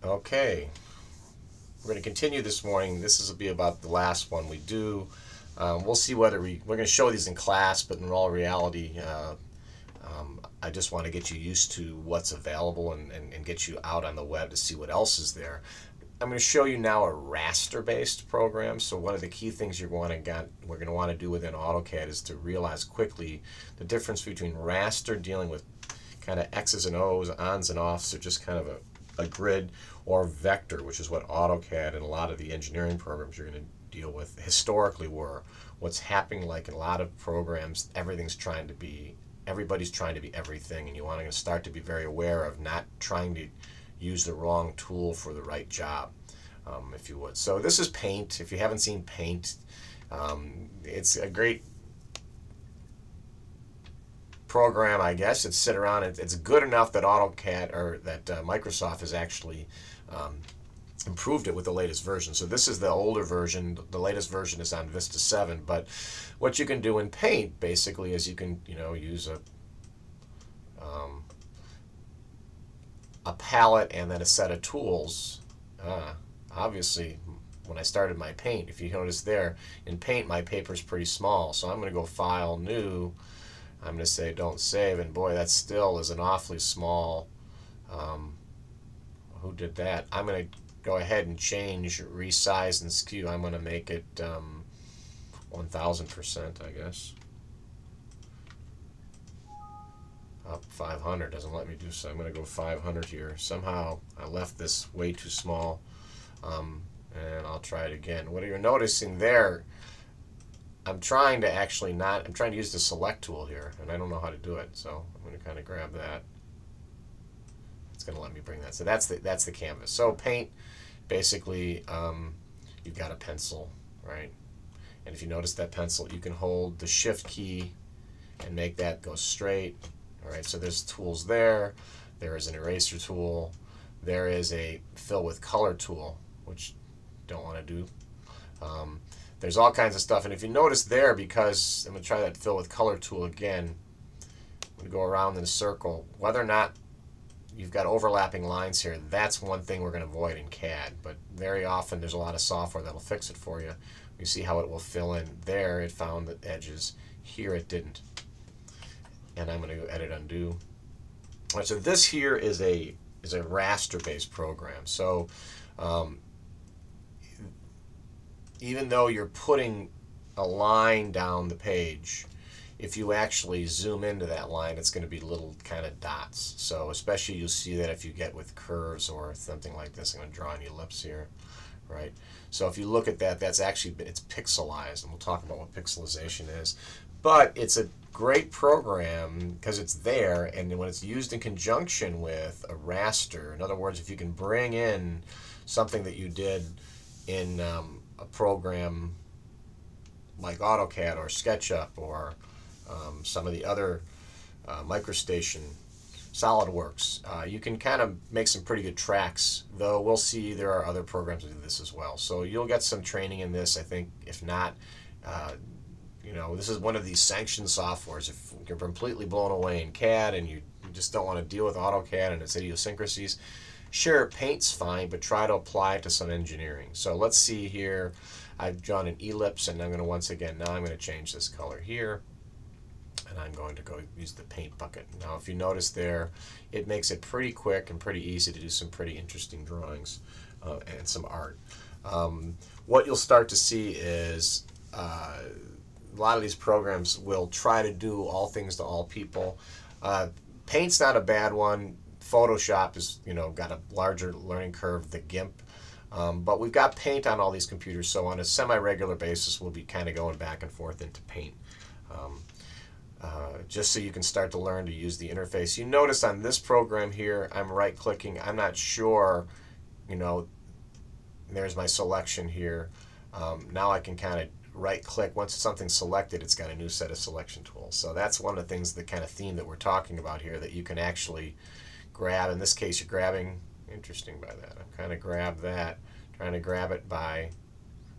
Okay, we're going to continue this morning. This will be about the last one we do. We'll see whether we're going to show these in class, but in all reality, I just want to get you used to what's available and get you out on the web to see what else is there. I'm going to show you now a raster-based program. So one of the key things we're going to want to do within AutoCAD is to realize quickly the difference between raster, dealing with kind of X's and O's, ons and offs, or just kind of a grid, or vector, which is what AutoCAD and a lot of the engineering programs you're going to deal with historically were. What's happening, like in a lot of programs, everybody's trying to be everything, and you want to start to be very aware of not trying to use the wrong tool for the right job, if you would. So this is Paint. If you haven't seen Paint, it's a great program, I guess. It's sit around. It's good enough that AutoCAD or that Microsoft has actually improved it with the latest version. So this is the older version. The latest version is on Vista 7. But what you can do in Paint basically is you can use a palette and then a set of tools. Obviously, when I started my Paint, if you notice there, in Paint my paper is pretty small. So I'm going to go File, New. I'm going to say Don't Save, and boy, that still is an awfully small. Who did that? I'm going to go ahead and change Resize and Skew. I'm going to make it 1000%, I guess. Up 500 doesn't let me do so. I'm going to go 500 here. Somehow I left this way too small, and I'll try it again. What you're noticing there, I'm trying to use the select tool here, and I don't know how to do it, so I'm going to kind of grab that. It's going to let me bring that. So that's the canvas. So Paint, basically, you've got a pencil, right? And if you notice that pencil, you can hold the Shift key and make that go straight. All right, so there's tools there. There is an eraser tool. There is a fill with color tool, which don't want to do. There's all kinds of stuff, and if you notice there, because I'm going to try that fill with color tool again, I'm going to go around in a circle. Whether or not you've got overlapping lines here, that's one thing we're going to avoid in CAD, but very often there's a lot of software that'll fix it for you. You see how it will fill in there. It found the edges. Here it didn't. And I'm going to go Edit, Undo. All right, so this here is a raster-based program. So even though you're putting a line down the page, if you actually zoom into that line, it's going to be little kind of dots. So especially you'll see that if you get with curves or something like this. I'm going to draw an ellipse here, right? So if you look at that, it's pixelized, and we'll talk about what pixelization is. But it's a great program because it's there, and when it's used in conjunction with a raster, in other words, if you can bring in something that you did in a program like AutoCAD or SketchUp or some of the other MicroStation, SolidWorks, you can kind of make some pretty good tracks, though we'll see there are other programs that do this as well. So you'll get some training in this, I think. If not, this is one of these sanctioned softwares. If you're completely blown away in CAD and you just don't want to deal with AutoCAD and its idiosyncrasies, sure, Paint's fine, but try to apply it to some engineering. So let's see here. I've drawn an ellipse, and I'm going to now I'm going to change this color here, and I'm going to go use the Paint bucket. Now, if you notice there, it makes it pretty quick and pretty easy to do some pretty interesting drawings and some art. What you'll start to see is a lot of these programs will try to do all things to all people. Paint's not a bad one. Photoshop is, got a larger learning curve, the GIMP. But we've got Paint on all these computers, so on a semi-regular basis, we'll be kind of going back and forth into Paint. Just so you can start to learn to use the interface. You notice on this program here, I'm right-clicking. I'm not sure, there's my selection here. Now I can kind of right-click. Once something's selected, it's got a new set of selection tools. So that's one of the things, the kind of theme that we're talking about here, that you can actually grab. In this case, you're grabbing, interesting by that, I'm kind of grab that, trying to grab it by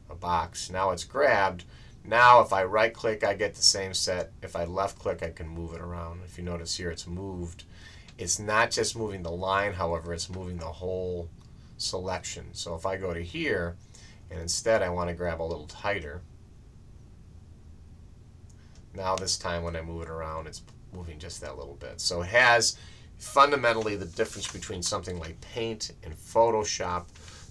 a box. Now it's grabbed. Now if I right click, I get the same set. If I left click, I can move it around. If you notice here, it's moved. It's not just moving the line, however, it's moving the whole selection. So if I go to here and instead I want to grab a little tighter, now this time when I move it around it's moving just that little bit. So it has fundamentally the difference between something like Paint and Photoshop.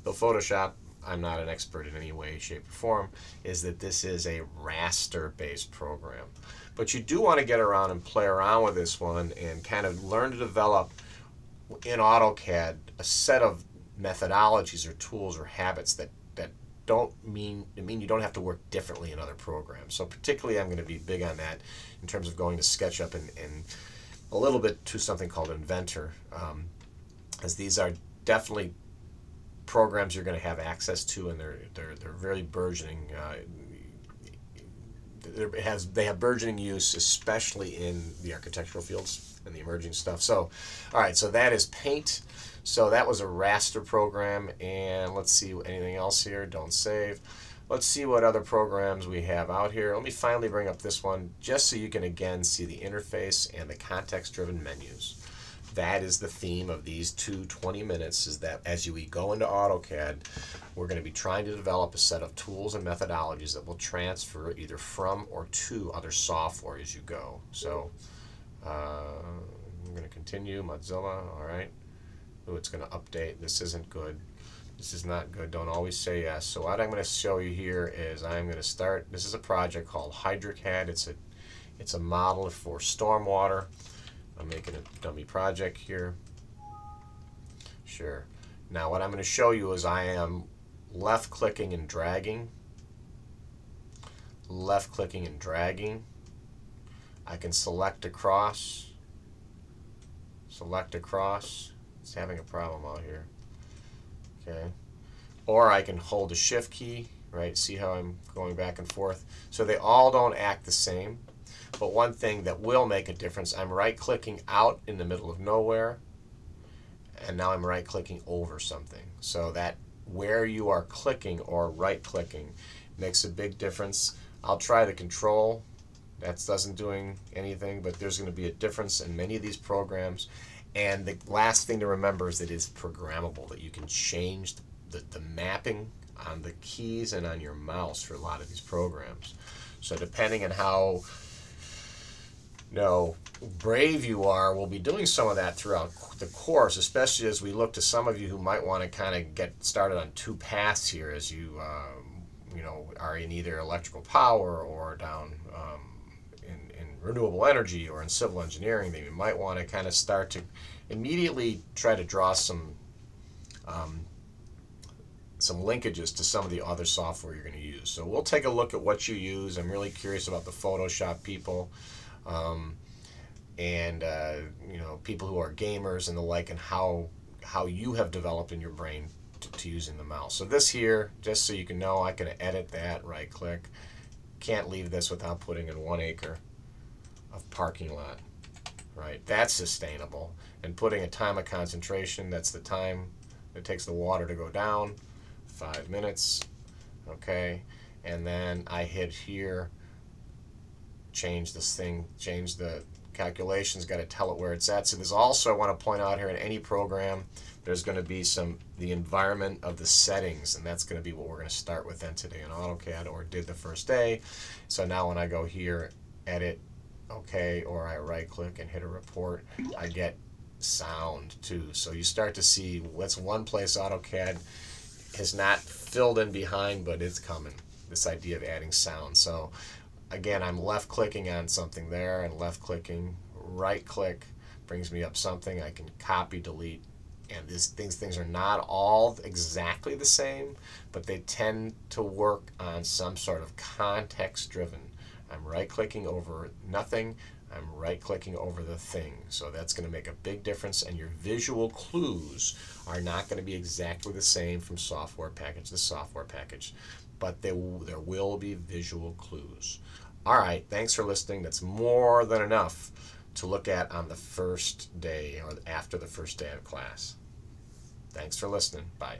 Though Photoshop, I'm not an expert in any way, shape, or form, is that this is a raster-based program. But you do want to get around and play around with this one and kind of learn to develop in AutoCAD a set of methodologies or tools or habits that don't mean you don't have to work differently in other programs. So particularly I'm going to be big on that in terms of going to SketchUp and a little bit to something called Inventor, as these are definitely programs you're going to have access to, and they're very burgeoning. They have burgeoning use, especially in the architectural fields and the emerging stuff. So, all right, so that is Paint. So that was a raster program, and let's see anything else here. Don't save. Let's see what other programs we have out here. Let me finally bring up this one just so you can again see the interface and the context-driven menus. That is the theme of these 20 minutes, is that as we go into AutoCAD, we're going to be trying to develop a set of tools and methodologies that will transfer either from or to other software as you go. So I'm going to continue, Mozilla, all right. Oh, it's going to update. This isn't good. This is not good. Don't always say yes. So what I'm going to show you here is I'm going to start. This is a project called HydroCAD. It's a model for stormwater. I'm making a dummy project here. Sure. Now what I'm going to show you is I am left-clicking and dragging. Left-clicking and dragging. I can select across. Select across. It's having a problem out here. Okay. Or I can hold the Shift key, right? See how I'm going back and forth? So they all don't act the same. But one thing that will make a difference, I'm right-clicking out in the middle of nowhere, and now I'm right-clicking over something. So that where you are clicking or right-clicking makes a big difference. I'll try the control. That doesn't doing anything, but there's going to be a difference in many of these programs. And the last thing to remember is that it's programmable, that you can change the mapping on the keys and on your mouse for a lot of these programs. So depending on how brave you are, we'll be doing some of that throughout the course, especially as we look to some of you who might want to kind of get started on two paths here as you are in either electrical power or down in renewable energy or in civil engineering. That you might want to kind of start to immediately try to draw some linkages to some of the other software you're going to use. So we'll take a look at what you use. I'm really curious about the Photoshop people. People who are gamers and the like, and how you have developed in your brain to using the mouse. So this here, just so you can know, I can edit that, right click. Can't leave this without putting in 1 acre of parking lot, right? That's sustainable. And putting a time of concentration, that's the time it takes the water to go down, 5 minutes, okay? And then I hit here, change this thing, change the calculations, got to tell it where it's at. So there's also, I want to point out here, in any program, there's going to be the environment of the settings, and that's going to be what we're going to start with then today in AutoCAD, or did the first day. So now when I go here, edit, okay, or I right click and hit a report, I get sound too. So you start to see what's one place AutoCAD has not filled in behind, but it's coming, this idea of adding sound. So again, I'm left clicking on something there and left clicking, right click brings me up something. I can copy, delete, and things are not all exactly the same, but they tend to work on some sort of context driven. I'm right clicking over nothing, I'm right clicking over the thing. So that's going to make a big difference, and your visual clues are not going to be exactly the same from software package to software package, but there will be visual clues. All right, thanks for listening. That's more than enough to look at on the first day or after the first day of class. Thanks for listening. Bye.